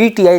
PTI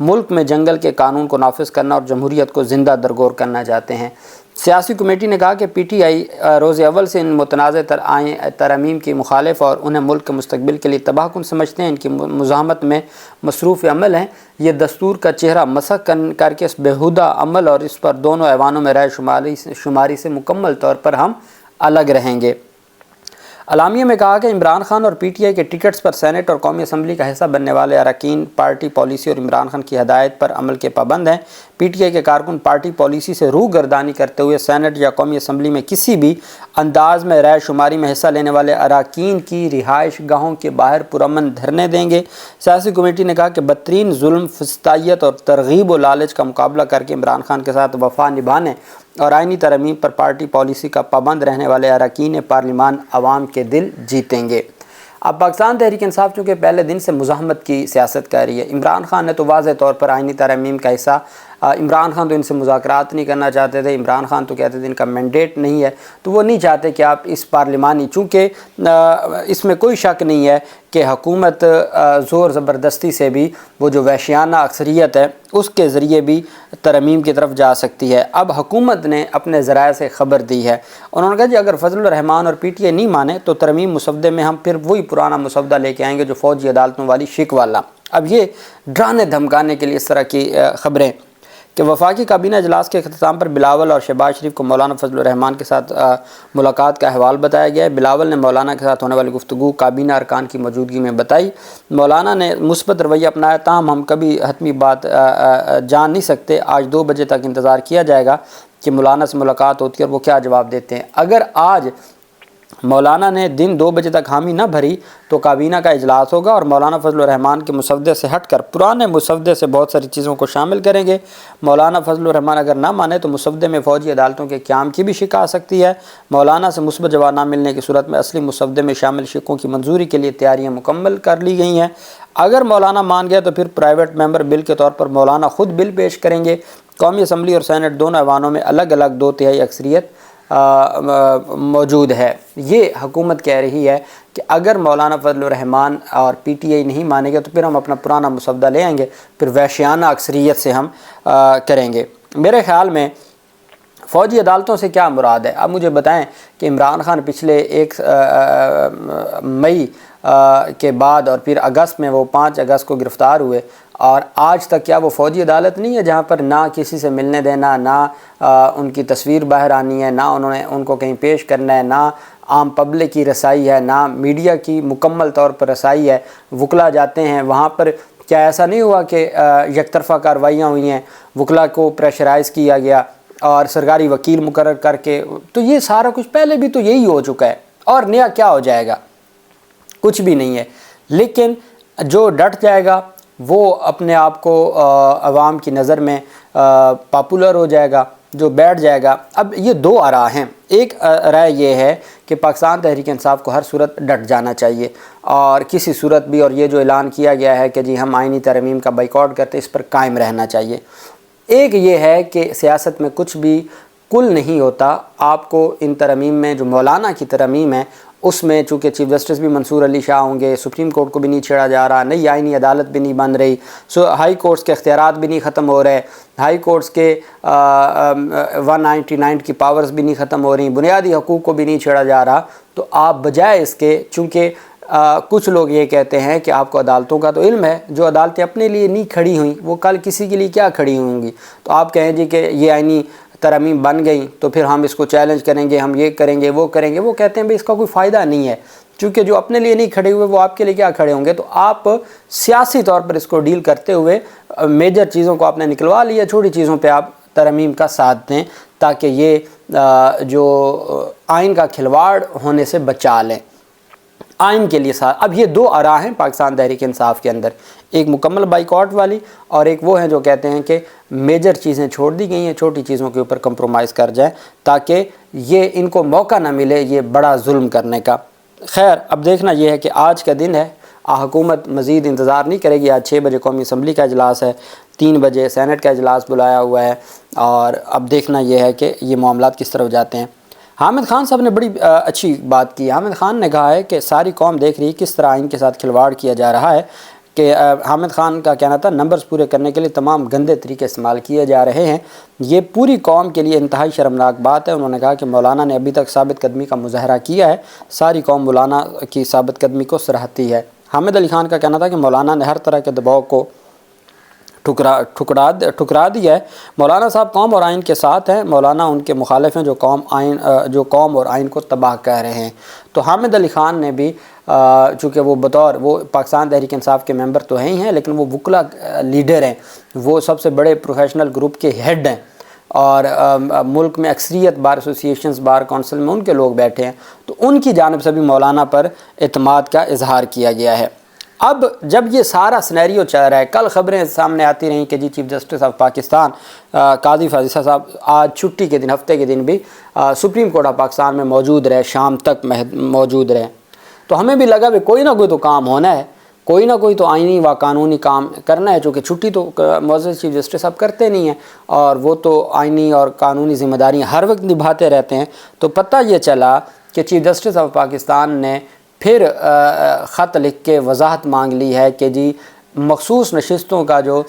ملک میں جنگل کے قانون کو نافذ کرنا اور جمہوریت کو زندہ درگور کرنا چاہتے ہیں۔ سیاسی کمیٹی نے کہا کہ پی ٹی آئی روز اول سے ان متنازع ترامیم کی مخالف اور انہیں ملک کے مستقبل کے لیے تباہ کن سمجھتے ہیں، ان کی مزاحمت میں مصروف عمل ہیں۔ یہ دستور کا چہرہ مسخ کر کے اس بیہودہ عمل اور اس پر دونوں ایوانوں میں رائے شماری سے مکمل طور پر ہم الگ رہیں گے۔ اعلامیہ میں کہا کہ عمران خان اور پی ٹی آئی کے ٹکٹس پر سینٹ اور قومی اسمبلی کا حصہ بننے والے اراکین پارٹی پالیسی اور عمران خان کی ہدایت پر عمل کے پابند ہیں۔ پی ٹی آئی کے کارکن پارٹی پالیسی سے روح گردانی کرتے ہوئے سینٹ یا قومی اسمبلی میں کسی بھی انداز میں رائے شماری میں حصہ لینے والے اراکین کی رہائش گاہوں کے باہر پرامن دھرنے دیں گے۔ سیاسی کمیٹی نے کہا کہ بدترین ظلم، فسطائیت اور ترغیب و لالچ کا مقابلہ کر کے عمران خان کے ساتھ وفا نبھانے اور آئینی ترامیم پر پارٹی پالیسی کا پابند رہنے والے اراکین پارلیمان عوام کے دل جیتیں گے۔ اب پاکستان تحریک انصاف چونکہ پہلے دن سے مزاحمت کی سیاست کر رہی ہے، عمران خان نے تو واضح طور پر آئینی ترامیم کا حصہ، عمران خان تو ان سے مذاکرات نہیں کرنا چاہتے تھے، عمران خان تو کہتے تھے ان کا مینڈیٹ نہیں ہے، تو وہ نہیں چاہتے کہ آپ اس پارلیمانی، چونکہ اس میں کوئی شک نہیں ہے کہ حکومت زور زبردستی سے بھی وہ جو وحشیانہ اکثریت ہے اس کے ذریعے بھی ترمیم کی طرف جا سکتی ہے۔ اب حکومت نے اپنے ذرائع سے خبر دی ہے، انہوں نے کہا جی اگر فضل الرحمان اور پی ٹی آئی نہیں مانے تو ترمیم مسودے میں ہم پھر وہی پرانا مسودہ لے کے آئیں گے جو فوجی عدالتوں والی شک والا۔ اب یہ ڈرانے دھمکانے کے لیے اس طرح کی خبریں کہ وفاقی کابینہ اجلاس کے اختتام پر بلاول اور شہباز شریف کو مولانا فضل الرحمان کے ساتھ ملاقات کا احوال بتایا گیا ہے۔ بلاول نے مولانا کے ساتھ ہونے والی گفتگو کابینہ ارکان کی موجودگی میں بتائی۔ مولانا نے مثبت رویہ اپنایا، تاہم ہم کبھی حتمی بات جان نہیں سکتے، آج 2 بجے تک انتظار کیا جائے گا کہ مولانا سے ملاقات ہوتی ہے اور وہ کیا جواب دیتے ہیں۔ اگر آج مولانا نے دن 2 بجے تک حامی نہ بھری تو کابینہ کا اجلاس ہوگا اور مولانا فضل الرحمان کے مسودے سے ہٹ کر پرانے مسودے سے بہت ساری چیزوں کو شامل کریں گے۔ مولانا فضل الرحمان اگر نہ مانے تو مسودے میں فوجی عدالتوں کے قیام کی بھی شک آ سکتی ہے۔ مولانا سے مثبت جواب نہ ملنے کی صورت میں اصلی مسودے میں شامل شکوں کی منظوری کے لیے تیاریاں مکمل کر لی گئی ہیں۔ اگر مولانا مان گیا تو پھر پرائیویٹ ممبر بل کے طور پر مولانا خود بل پیش کریں گے۔ قومی اسمبلی اور سینٹ دونوں ایوانوں میں الگ الگ 2/3 اکثریت موجود ہے۔ یہ حکومت کہہ رہی ہے کہ اگر مولانا فضل الرحمان اور پی ٹی آئی نہیں مانے گے تو پھر ہم اپنا پرانا مسودہ لے آئیں گے، پھر وحشیانہ اکثریت سے ہم کریں گے۔ میرے خیال میں فوجی عدالتوں سے کیا مراد ہے؟ اب مجھے بتائیں کہ عمران خان پچھلے 1 مئی کے بعد اور پھر اگست میں وہ 5 اگست کو گرفتار ہوئے، اور آج تک کیا وہ فوجی عدالت نہیں ہے جہاں پر نہ کسی سے ملنے دینا، نہ ان کی تصویر باہر آنی ہے، نہ انہوں نے ان کو کہیں پیش کرنا ہے، نہ عام پبلک کی رسائی ہے، نہ میڈیا کی مکمل طور پر رسائی ہے؟ وکلا جاتے ہیں وہاں پر، کیا ایسا نہیں ہوا کہ یک طرفہ کارروائیاں ہوئی ہیں، وکلا کو پریشرائز کیا گیا اور سرکاری وکیل مقرر کر کے؟ تو یہ سارا کچھ پہلے بھی تو یہی ہو چکا ہے، اور نیا کیا ہو جائے گا؟ کچھ بھی نہیں ہے۔ لیکن جو ڈٹ جائے گا وہ اپنے آپ کو عوام کی نظر میں پاپولر ہو جائے گا، جو بیٹھ جائے گا۔ اب یہ 2 آراء ہیں۔ ایک رائے یہ ہے کہ پاکستان تحریک انصاف کو ہر صورت ڈٹ جانا چاہیے اور کسی صورت بھی، اور یہ جو اعلان کیا گیا ہے کہ جی ہم آئینی ترمیم کا بائیکاٹ کرتے، اس پر قائم رہنا چاہیے۔ ایک یہ ہے کہ سیاست میں کچھ بھی کل نہیں ہوتا، آپ کو ان ترمیم میں جو مولانا کی ترمیم ہے اس میں چونکہ چیف جسٹس بھی منصور علی شاہ ہوں گے، سپریم کورٹ کو بھی نہیں چھیڑا جا رہا، نئی آئینی عدالت بھی نہیں بن رہی، ہائی کورٹس کے اختیارات بھی نہیں ختم ہو رہے، ہائی کورٹس کے 199 کی پاورز بھی نہیں ختم ہو رہی، بنیادی حقوق کو بھی نہیں چھیڑا جا رہا، تو آپ بجائے اس کے، چونکہ کچھ لوگ یہ کہتے ہیں کہ آپ کو عدالتوں کا تو علم ہے، جو عدالتیں اپنے لیے نہیں کھڑی ہوئیں وہ کل کسی کے لیے کیا کھڑی ہوں گی؟ تو آپ کہیں جی کہ یہ آئینی ترامیم بن گئیں تو پھر ہم اس کو چیلنج کریں گے، ہم یہ کریں گے، وہ کریں گے۔ وہ کہتے ہیں بھئی اس کا کوئی فائدہ نہیں ہے، چونکہ جو اپنے لیے نہیں کھڑے ہوئے وہ آپ کے لیے کیا کھڑے ہوں گے؟ تو آپ سیاسی طور پر اس کو ڈیل کرتے ہوئے میجر چیزوں کو آپ نے نکلوا لیا، چھوٹی چیزوں پہ آپ ترمیم کا ساتھ دیں تاکہ یہ جو آئین کا کھلواڑ ہونے سے بچا لیں، آئین کے لیے ساتھ۔ اب یہ 2 آراء ہیں پاکستان تحریک انصاف کے اندر، ایک مکمل بائیکاٹ والی اور ایک وہ ہیں جو کہتے ہیں کہ میجر چیزیں چھوڑ دی گئی ہیں، چھوٹی چیزوں کے اوپر کمپرومائز کر جائیں تاکہ یہ ان کو موقع نہ ملے یہ بڑا ظلم کرنے کا۔ خیر اب دیکھنا یہ ہے کہ آج کا دن ہے، حکومت مزید انتظار نہیں کرے گی۔ آج 6 بجے قومی اسمبلی کا اجلاس ہے، 3 بجے سینٹ کا اجلاس بلایا ہوا ہے، اور اب دیکھنا یہ ہے کہ یہ معاملات کس طرف جاتے ہیں۔ حامد خان صاحب نے بڑی اچھی بات کی۔ حامد خان نے کہا ہے کہ ساری قوم دیکھ رہی ہے کس طرح آئین کے ساتھ کھلواڑ کیا جا رہا ہے، کہ حامد خان کا کہنا تھا نمبرز پورے کرنے کے لیے تمام گندے طریقے استعمال کیے جا رہے ہیں، یہ پوری قوم کے لیے انتہائی شرمناک بات ہے۔ انہوں نے کہا کہ مولانا نے ابھی تک ثابت قدمی کا مظاہرہ کیا ہے، ساری قوم مولانا کی ثابت قدمی کو سراہتی ہے۔ حامد علی خان کا کہنا تھا کہ مولانا نے ہر طرح کے دباؤ کو ٹھکرا دیا ہے، مولانا صاحب قوم اور آئین کے ساتھ ہیں، مولانا ان کے مخالف ہیں جو قوم اور آئین کو تباہ کر رہے ہیں۔ تو حامد علی خان نے بھی چونکہ وہ پاکستان تحریک انصاف کے ممبر تو ہیں لیکن وہ وکلا لیڈر ہیں، وہ سب سے بڑے پروفیشنل گروپ کے ہیڈ ہیں، اور ملک میں اکثریت بار ایسوسیشنز بار کونسل میں ان کے لوگ بیٹھے ہیں، تو ان کی جانب سے بھی مولانا پر اعتماد کا اظہار کیا گیا ہے۔ اب جب یہ سارا سینیریو چل رہا ہے، کل خبریں سامنے آتی رہیں کہ جی چیف جسٹس آف پاکستان قاضی فاضل صاحب آج چھٹی کے دن، ہفتے کے دن بھی سپریم کورٹ آف پاکستان میں موجود رہے، شام تک موجود رہے، تو ہمیں بھی لگا کہ کوئی نہ کوئی تو کام ہونا ہے، کوئی نہ کوئی تو آئینی و قانونی کام کرنا ہے، چونکہ چھٹی تو معزز چیف جسٹس اب کرتے نہیں ہیں اور وہ تو آئینی اور قانونی ذمہ داریاں ہر وقت نبھاتے رہتے ہیں۔ تو پتہ یہ چلا کہ چیف جسٹس آف پاکستان نے پھر خط لکھ کے وضاحت مانگ لی ہے کہ جی مخصوص نشستوں کا جو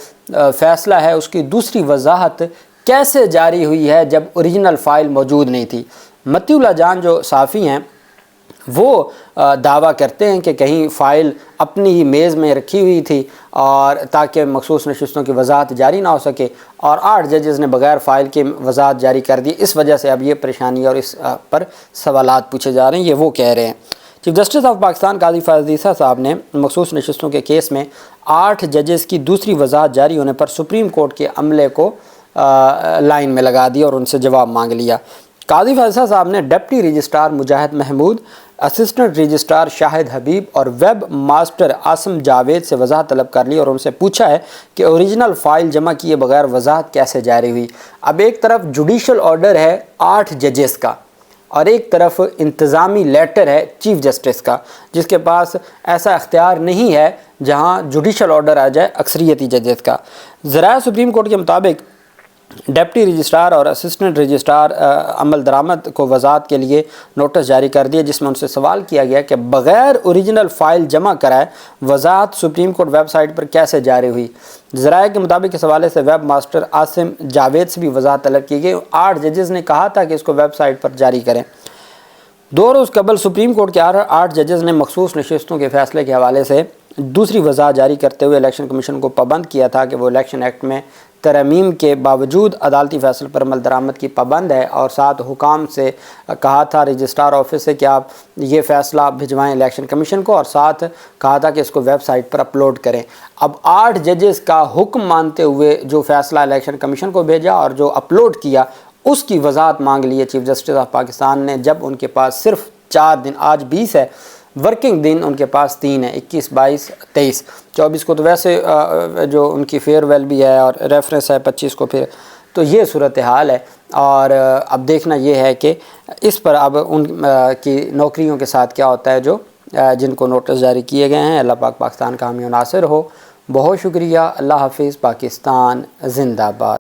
فیصلہ ہے اس کی دوسری وضاحت کیسے جاری ہوئی ہے جب اوریجنل فائل موجود نہیں تھی۔ متی اللہ جان جو صحافی ہیں وہ دعویٰ کرتے ہیں کہ کہیں فائل اپنی ہی میز میں رکھی ہوئی تھی اور تاکہ مخصوص نشستوں کی وضاحت جاری نہ ہو سکے، اور 8 ججز نے بغیر فائل کے وضاحت جاری کر دی، اس وجہ سے اب یہ پریشانی اور اس پر سوالات پوچھے جا رہے ہیں، یہ وہ کہہ رہے ہیں۔ چیف جسٹس آف پاکستان قاضی فاضل صاحب نے مخصوص نشستوں کے کیس میں 8 ججز کی دوسری وضاحت جاری ہونے پر سپریم کورٹ کے عملے کو لائن میں لگا دیا اور ان سے جواب مانگ لیا۔ قاضی فاضل صاحب نے ڈپٹی رجسٹرار مجاہد محمود، اسسٹنٹ رجسٹرار شاہد حبیب اور ویب ماسٹر عاصم جاوید سے وضاحت طلب کر لی اور ان سے پوچھا ہے کہ اوریجنل فائل جمع کیے بغیر وضاحت کیسے جاری ہوئی۔ اب ایک طرف جوڈیشل آرڈر ہے 8 ججز کا اور ایک طرف انتظامی لیٹر ہے چیف جسٹس کا، جس کے پاس ایسا اختیار نہیں ہے جہاں جوڈیشل آرڈر آ جائے اکثریتی ججز کا۔ ذرائع سپریم کورٹ کے مطابق ڈپٹی رجسٹرار اور اسسٹنٹ رجسٹرار عمل درآمد کو وضاحت کے لیے نوٹس جاری کر دیا، جس میں ان سے سوال کیا گیا کہ بغیر اوریجنل فائل جمع کرائے وضاحت سپریم کورٹ ویب سائٹ پر کیسے جاری ہوئی۔ ذرائع کے مطابق اس حوالے سے ویب ماسٹر عاصم جاوید سے بھی وضاحت طلب کی گئی۔ 8 ججز نے کہا تھا کہ اس کو ویب سائٹ پر جاری کریں۔ 2 روز قبل سپریم کورٹ کے 8 ججز نے مخصوص نشستوں کے فیصلے کے حوالے سے دوسری وضاحت جاری کرتے ہوئے الیکشن کمیشن کو پابند کیا تھا کہ وہ الیکشن ایکٹ میں ترمیم کے باوجود عدالتی فیصلے پر عمل درآمد کی پابند ہے، اور ساتھ حکام سے کہا تھا رجسٹرار آفس سے کہ آپ یہ فیصلہ بھجوائیں الیکشن کمیشن کو، اور ساتھ کہا تھا کہ اس کو ویب سائٹ پر اپلوڈ کریں۔ اب 8 ججز کا حکم مانتے ہوئے جو فیصلہ الیکشن کمیشن کو بھیجا اور جو اپلوڈ کیا اس کی وضاحت مانگ لی ہے چیف جسٹس آف پاکستان نے، جب ان کے پاس صرف 4 دن، آج 20 ہے، ورکنگ دن ان کے پاس 3 ہیں، 21، 22، 23، 24 کو تو ویسے جو ان کی فیئر ویل بھی ہے اور ریفرنس ہے 25 کو پھر، تو یہ صورتحال ہے۔ اور اب دیکھنا یہ ہے کہ اس پر اب ان کی نوکریوں کے ساتھ کیا ہوتا ہے جو جن کو نوٹس جاری کیے گئے ہیں۔ اللہ پاک پاکستان کا حامی و ناصر ہو۔ بہت شکریہ۔ اللہ حافظ۔ پاکستان زندہ باد۔